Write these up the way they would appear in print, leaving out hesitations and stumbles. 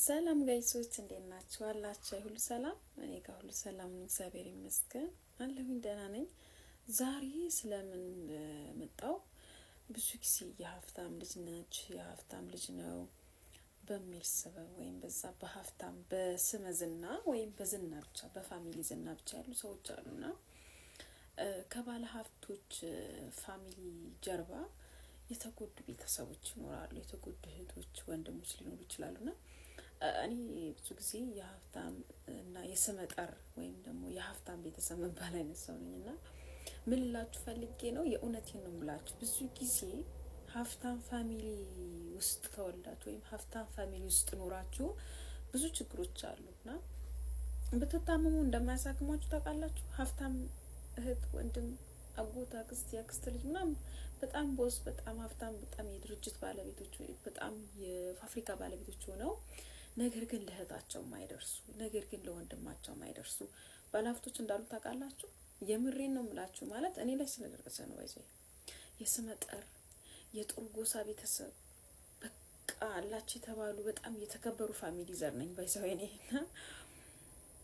ሰላም ጋይሶች እንዴት ናችሁ? አላችሁ ሁሉ ሰላም? እኔ ጋር ሁሉ ሰላም ነው፣ እግዚአብሔር ይመስገን አለሁኝ፣ ደህና ነኝ። ዛሬ ስለምን መጣው? ብዙ ጊዜ የሀብታም ልጅ ነች፣ የሀብታም ልጅ ነው በሚል ሰበብ ወይም በዛ በሀብታም በስመ ዝና ወይም በዝና ብቻ በፋሚሊ ዝና ብቻ ያሉ ሰዎች አሉና ከባለ ሀብቶች ፋሚሊ ጀርባ የተጎዱ ቤተሰቦች ይኖራሉ። የተጎዱ እህቶች፣ ወንድሞች ሊኖሩ ይችላሉና እኔ ብዙ ጊዜ የሀብታም እና የስመጠር ወይም ደግሞ የሀብታም ቤተሰብ መባል አይነት ሰው ነኝና ምን ልላችሁ ፈልጌ ነው፣ የእውነቴን ነው የምላችሁ። ብዙ ጊዜ ሀብታም ፋሚሊ ውስጥ ተወልዳችሁ ወይም ሀብታም ፋሚሊ ውስጥ ኖራችሁ ብዙ ችግሮች አሉና ብትታመሙ እንደማያሳክሟችሁ ታውቃላችሁ። ሀብታም እህት፣ ወንድም፣ አጎት፣ አክስት፣ ያክስት ልጅ ምናምን በጣም ቦስ፣ በጣም ሀብታም፣ በጣም የድርጅት ባለቤቶች፣ በጣም የፋብሪካ ባለቤቶች ሆነው ነገር ግን ለእህታቸው ማይደርሱ፣ ነገር ግን ለወንድማቸው ማይደርሱ ባለሀብቶች እንዳሉ ታውቃላችሁ። የምሬን ነው የምላችሁ። ማለት እኔ ላይ ስለደረሰ ነው። ባይዘይ የስመጠር የጥሩ ጎሳ ቤተሰብ በቃ አላችሁ የተባሉ በጣም የተከበሩ ፋሚሊ ዘር ነኝ ባይዘው እኔ።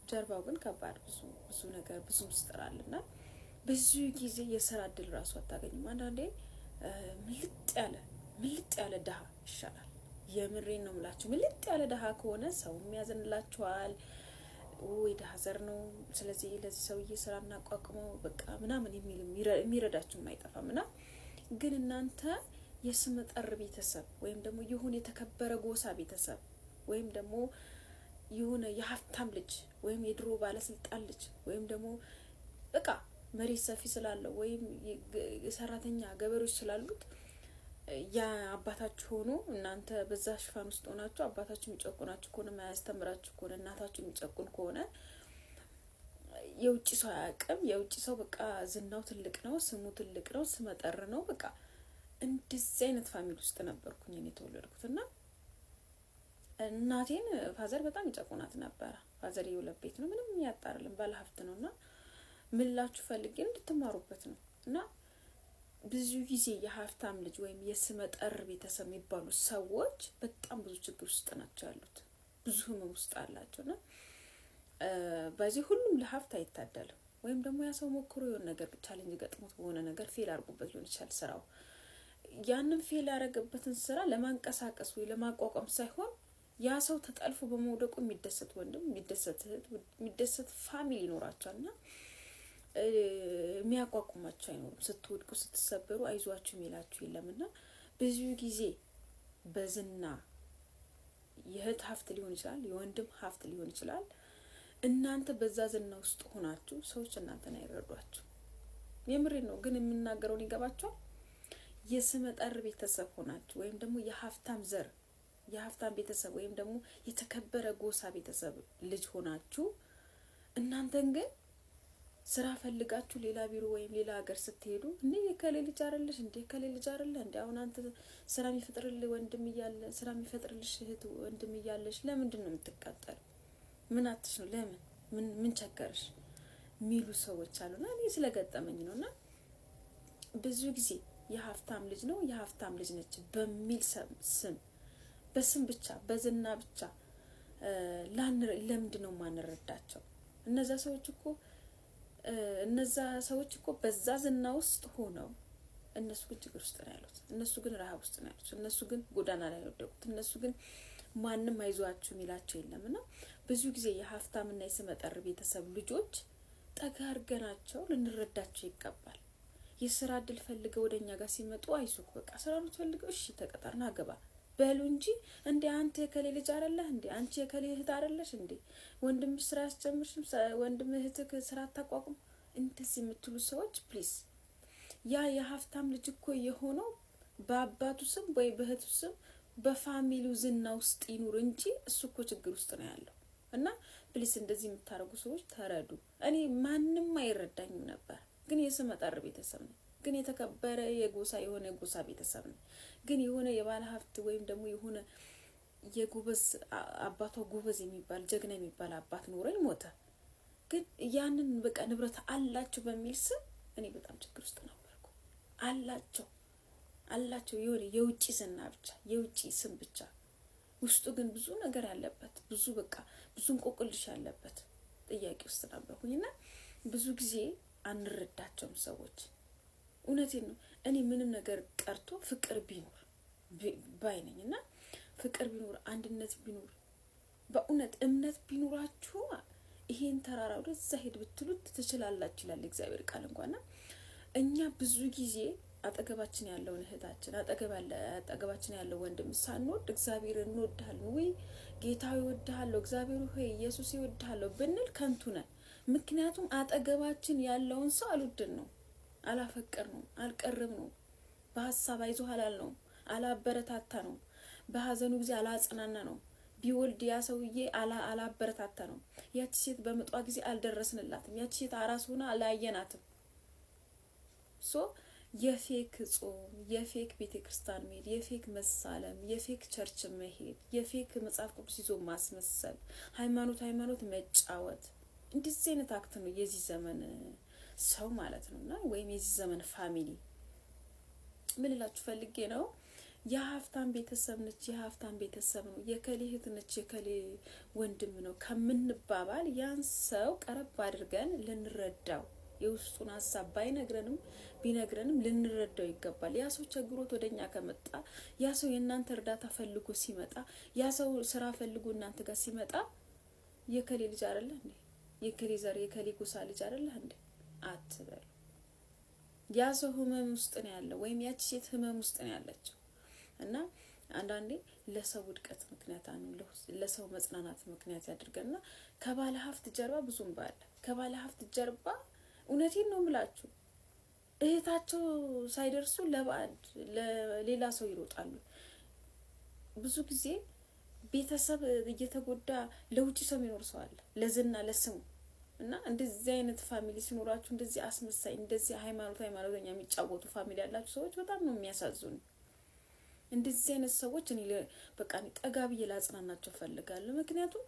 ጀርባው ግን ከባድ ብዙ ነገር ብዙ ምስጥር አለና ብዙ ጊዜ የስራ እድል ራሱ አታገኙም። አንዳንዴ ምልጥ ያለ ድሀ ይሻላል። የምሬን ነው የምላችሁ። ምልጥ ያለ ድሀ ከሆነ ሰው የሚያዘንላችኋል። ወይ ድሀ ዘር ነው፣ ስለዚህ ለዚህ ሰውዬ ስራ እናቋቁመው በቃ ምናምን የሚረዳችሁ አይጠፋም። እና ግን እናንተ የስመጠር ቤተሰብ ወይም ደግሞ የሆነ የተከበረ ጎሳ ቤተሰብ ወይም ደግሞ የሆነ የሀብታም ልጅ ወይም የድሮ ባለስልጣን ልጅ ወይም ደግሞ በቃ መሬት ሰፊ ስላለው ወይም የሰራተኛ ገበሬዎች ስላሉት ያ አባታችሁ ሆኖ እናንተ በዛ ሽፋን ውስጥ ሆናችሁ አባታችሁ የሚጨቁናችሁ ከሆነ ማያስተምራችሁ ከሆነ እናታችሁ የሚጨቁን ከሆነ የውጭ ሰው አያውቅም። የውጭ ሰው በቃ ዝናው ትልቅ ነው፣ ስሙ ትልቅ ነው፣ ስመጠር ነው። በቃ እንደዚህ አይነት ፋሚሊ ውስጥ ነበርኩኝ እኔ የተወለድኩት እና እናቴን ፋዘር በጣም ይጨቁናት ነበረ። ፋዘር የሁለት ቤት ነው፣ ምንም ያጣርልን ባለሀብት ነውና ምላችሁ ፈልጌ እንድትማሩበት ነው። እና ብዙ ጊዜ የሀብታም ልጅ ወይም የስመጠር ቤተሰብ የሚባሉ ሰዎች በጣም ብዙ ችግር ውስጥ ናቸው ያሉት፣ ብዙ ህመም ውስጥ አላቸውና በዚህ ሁሉም ለሀብት አይታደልም። ወይም ደግሞ ያ ሰው ሞክሮ የሆነ ነገር ቻሌንጅ ገጥሞት በሆነ ነገር ፌል አድርጎበት ሊሆን ይችላል ስራው። ያንን ፌል ያደረገበትን ስራ ለማንቀሳቀስ ወይ ለማቋቋም ሳይሆን ያ ሰው ተጠልፎ በመውደቁ የሚደሰት ወንድም፣ የሚደሰት እህት፣ የሚደሰት ፋሚሊ ይኖራቸዋልና የሚያቋቁማቸው አይኖርም። ስትወድቁ ስትሰበሩ አይዟችሁ የሚላችሁ የለምና ብዙ ጊዜ በዝና የእህት ሀብት ሊሆን ይችላል፣ የወንድም ሀብት ሊሆን ይችላል። እናንተ በዛ ዝና ውስጥ ሆናችሁ ሰዎች እናንተን አይረዷችሁ። የምሬን ነው፣ ግን የምናገረውን ይገባችኋል። የስመጠር ቤተሰብ ሆናችሁ ወይም ደግሞ የሀብታም ዘር የሀብታም ቤተሰብ ወይም ደግሞ የተከበረ ጎሳ ቤተሰብ ልጅ ሆናችሁ እናንተን ግን ስራ ፈልጋችሁ ሌላ ቢሮ ወይም ሌላ ሀገር ስትሄዱ እንዴ የከሌ ልጅ አይደለሽ እንዴ ከሌ ልጅ አይደለ እንዴ አሁን አንተ ስራ የሚፈጥርልህ ወንድም እያለ ስራ የሚፈጥርልሽ እህት ወንድም እያለሽ ለምንድን ነው የምትቃጠል? ምን አትሽ ነው? ለምን ምን ቸገርሽ? ሚሉ ሰዎች አሉና እኔ ስለገጠመኝ ነውና ብዙ ጊዜ የሀብታም ልጅ ነው የሀብታም ልጅ ነች በሚል ስም በስም ብቻ በዝና ብቻ ለምንድን ነው ማንረዳቸው? እነዛ ሰዎች እኮ በዛ ዝና ውስጥ ሆነው እነሱ ግን ችግር ውስጥ ነው ያሉት። እነሱ ግን ረሀብ ውስጥ ነው ያሉት። እነሱ ግን ጎዳና ላይ ወደቁት። እነሱ ግን ማንም አይዟችሁ የሚላቸው የለምና ብዙ ጊዜ የሀብታምና የስመጠር ቤተሰብ ልጆች ጠጋ አድርገናቸው ልንረዳቸው ይገባል። የስራ እድል ፈልገው ወደኛ ጋር ሲመጡ አይዞህ በቃ ስራ ነው ፈልገው እሺ ተቀጠርና ገባ በሉ እንጂ እንዴ አንተ የከሌ ልጅ አይደለህ እንዴ አንቺ የከሌ እህት አይደለሽ እንዴ ወንድምሽ ስራ ያስጀምርሽም ወንድም እህትህ ስራ አታቋቁም እንደዚህ የምትሉ ሰዎች ፕሊዝ፣ ያ የሀብታም ልጅ እኮ የሆነው በአባቱ ስም ወይ በእህቱ ስም በፋሚሊው ዝና ውስጥ ይኑር እንጂ እሱ እኮ ችግር ውስጥ ነው ያለው። እና ፕሊዝ እንደዚህ የምታረጉ ሰዎች ተረዱ። እኔ ማንም አይረዳኝም ነበር፣ ግን የስመጠር ቤተሰብ ነው፣ ግን የተከበረ የጎሳ ቤተሰብ ነው፣ ግን የሆነ የባለ ሀብት ወይም ደግሞ የሆነ የጎበዝ አባቷ ጎበዝ የሚባል ጀግና የሚባል አባት ኖረኝ ሞተ። ግን ያንን በቃ ንብረት አላችሁ በሚል ስም እኔ በጣም ችግር ውስጥ ነበርኩ። አላቸው የሆነ የውጪ ዝና ብቻ የውጪ ስም ብቻ ውስጡ ግን ብዙ ነገር ያለበት ብዙ እንቆቅልሽ ያለበት ጥያቄ ውስጥ ነበርኩኝና ብዙ ጊዜ አንረዳቸውም ሰዎች። እውነቴን ነው። እኔ ምንም ነገር ቀርቶ ፍቅር ቢኖር ባይነኝና ፍቅር ቢኖር አንድነት ቢኖር በእውነት እምነት ቢኖራችሁ ይሄን ተራራ ወደዛ ሄድ ብትሉት ትችላላችሁ ይላል እግዚአብሔር ቃል እንኳንና እኛ ብዙ ጊዜ አጠገባችን ያለውን እህታችን አጠገባችን ያለው ወንድም ሳንወድ እግዚአብሔር እንወድሃለን ወይ ጌታ ይወድሃል እግዚአብሔር ሆይ ኢየሱስ ይወድሃል ብንል ከንቱ ነን። ምክንያቱም አጠገባችን ያለውን ሰው አልወደን ነው፣ አላፈቀር ነው፣ አልቀርብ ነው፣ በሐሳብ አይዞህ አላል ነው፣ አላበረታታ ነው፣ በሐዘኑ ጊዜ አላጽናና ነው፣ ቢወልድ ያ ሰውዬ አላበረታታ ነው፣ ያቺ ሴት በምጧ ጊዜ አልደረስንላትም፣ ያቺ ሴት አራስ ሆና አላየናትም። የፌክ ጾም፣ የፌክ ቤተክርስቲያን መሄድ፣ የፌክ መሳለም፣ የፌክ ቸርች መሄድ፣ የፌክ መጽሐፍ ቅዱስ ይዞ ማስመሰል፣ ሃይማኖት መጫወት እንደዚህ አይነት አክት ነው የዚህ ዘመን ሰው ማለት ነውና ወይም የዚህ ዘመን ፋሚሊ። ምን ልላችሁ ፈልጌ ነው የሀብታም ቤተሰብ ነች፣ የሀብታም ቤተሰብ ነው፣ የከሌ እህት ነች፣ የከሌ ወንድም ነው ከምንባባል ያን ሰው ቀረብ አድርገን ልንረዳው የውስጡን ሀሳብ ቢነግረንም ልንረዳው ይገባል። ያ ሰው ቸግሮት ወደኛ ከመጣ ያ ሰው የእናንተ እርዳታ ፈልጎ ሲመጣ ያ ሰው ስራ ፈልጎ እናንተ ጋር ሲመጣ የከሌ ልጅ አይደለ እንዴ የከሌ ዘር የከሌ ጎሳ ልጅ አይደለ እንዴ አትበሉ። ያ ሰው ህመም ውስጥ ነው ያለው ወይም ያቺ ሴት ህመም ውስጥ ነው ያለችው እና አንዳንዴ ለሰው ውድቀት ምክንያት ለሰው መጽናናት ምክንያት ያድርገና ከባለ ሀብት ጀርባ ብዙም ባለ ከባለ ሀብት ጀርባ እውነቴን ነው የምላችሁ እህታቸው ሳይደርሱ ለሌላ ሰው ይሮጣሉ። ብዙ ጊዜ ቤተሰብ እየተጎዳ ለውጪ ሰው የሚኖር ሰው አለ ለዝና ለስሙ እና እንደዚህ አይነት ፋሚሊ ሲኖራችሁ እንደዚህ አስመሳይ እንደዚህ ሃይማኖተኛ የሚጫወቱ ፋሚሊ ያላችሁ ሰዎች በጣም ነው የሚያሳዝኑ። እንደዚህ አይነት ሰዎች እኔ በቃ ጠጋብ ይላጽናናቸው ፈልጋለሁ። ምክንያቱም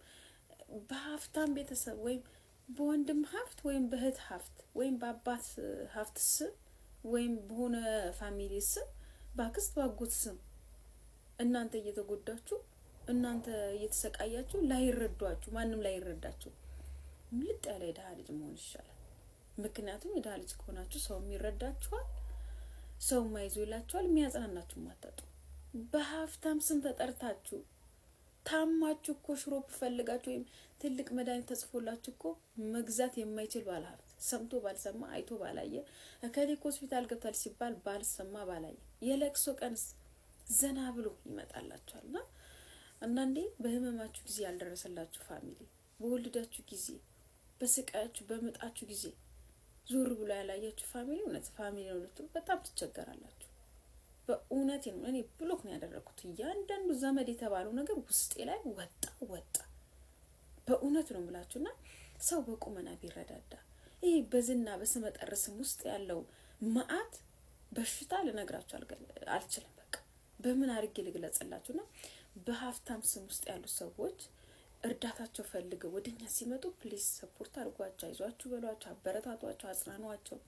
በሀብታም ቤተሰብ ወይም በወንድም ሀብት ወይም በእህት ሀብት ወይም በአባት ሀብት ስም ወይም በሆነ ፋሚሊ ስም በአክስት ባጎት ስም እናንተ እየተጎዳችሁ እናንተ እየተሰቃያችሁ ላይረዷችሁ ማንም ላይረዳችሁ ምልጥ ያለ የድሃ ልጅ መሆን ይሻላል። ምክንያቱም የድሃ ልጅ ከሆናችሁ ሰው የሚረዳችኋል፣ ሰው ማይዞ ይላችኋል፣ የሚያጽናናችሁ ማታጡ። በሀብታም ስም ተጠርታችሁ ታማችሁ እኮ ሽሮፕ ፈልጋችሁ ወይም ትልቅ መድኃኒት ተጽፎላችሁ እኮ መግዛት የማይችል ባለሀብት ሰምቶ ባልሰማ አይቶ ባላየ ከሌ ሆስፒታል ገብታል ሲባል ባልሰማ ባላየ የለቅሶ ቀንስ ዘና ብሎ ይመጣላችኋልና አንዳንዴ በህመማችሁ ጊዜ ያልደረሰላችሁ ፋሚሊ በወልዳችሁ ጊዜ በስቃያችሁ በመጣችሁ ጊዜ ዞር ብሎ ያላያችሁ ፋሚሊ እውነት ፋሚሊ ነው ልትሉ በጣም ትቸገራላችሁ። በእውነት ነው እኔ ብሎክ ነው ያደረኩት። እያንዳንዱ ዘመድ የተባለው ነገር ውስጤ ላይ ወጣ በእውነት ነው የምላችሁና ሰው በቁመና ቢረዳዳ ይሄ በዝና በስመጠር ስም ውስጥ ያለው መዓት በሽታ ልነግራችሁ አልችልም። በቃ በምን አድርጌ ልግለጽላችሁና በሀብታም ስም ውስጥ ያሉ ሰዎች እርዳታቸው ፈልገው ወደኛ ሲመጡ ፕሊዝ ሰፖርት አድርጓቸው፣ አይዟችሁ በሏቸው፣ አበረታቷቸው፣ አጽናኗቸው።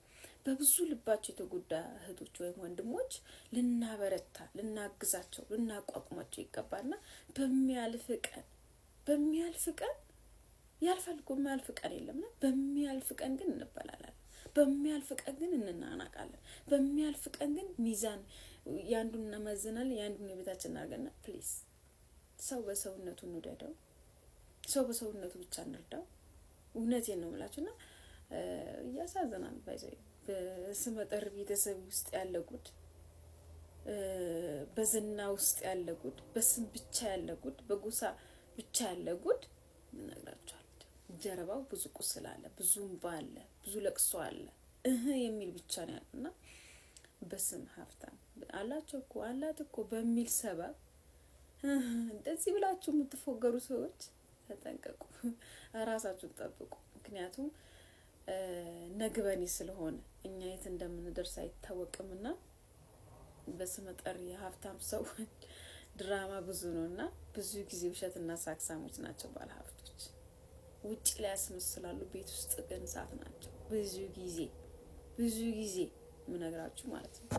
በብዙ ልባቸው የተጎዳ እህቶች ወይም ወንድሞች ልናበረታ፣ ልናግዛቸው፣ ልናቋቁማቸው ይገባልና በሚያልፍ ቀን ያልፋል እኮ የማያልፍ ቀን የለምና በሚያልፍ ቀን ግን እንበላላለን፣ በሚያልፍ ቀን ግን እንናናቃለን፣ በሚያልፍ ቀን ግን ሚዛን ያንዱን እናመዝናለን፣ ያንዱን የቤታችን እናርገና ፕሊዝ ሰው በሰውነቱ እንውደደው፣ ሰው በሰውነቱ ብቻ እንርዳው። እውነቴን ነው የምላችሁና ያሳዝናል። በስመጠር ቤተሰብ ውስጥ ያለ ጉድ፣ በዝና ውስጥ ያለ ጉድ፣ በስም ብቻ ያለ ጉድ፣ በጎሳ ብቻ ያለ ጉድ ምንነግራችኋል። ጀርባው ብዙ ቁስል አለ፣ ብዙ እንባ አለ፣ ብዙ ለቅሶ አለ። የሚል ብቻ ነው ያለና በስም ሀብታም አላት እኮ በሚል ሰበብ እንደዚህ ብላችሁ የምትፎገሩ ሰዎች ተጠንቀቁ፣ ራሳችሁን ጠብቁ። ምክንያቱም ነግበኔ ስለሆነ እኛ የት እንደምንደርስ አይታወቅምና በስመጠር የሀብታም ሰዎች ድራማ ብዙ ነውና ብዙ ጊዜ ውሸትና ሳክሳሞች ናቸው ባለሀብቶች። ውጭ ላይ ያስመስላሉ፣ ቤት ውስጥ ግን እሳት ናቸው። ብዙ ጊዜ ምነግራችሁ ማለት ነው።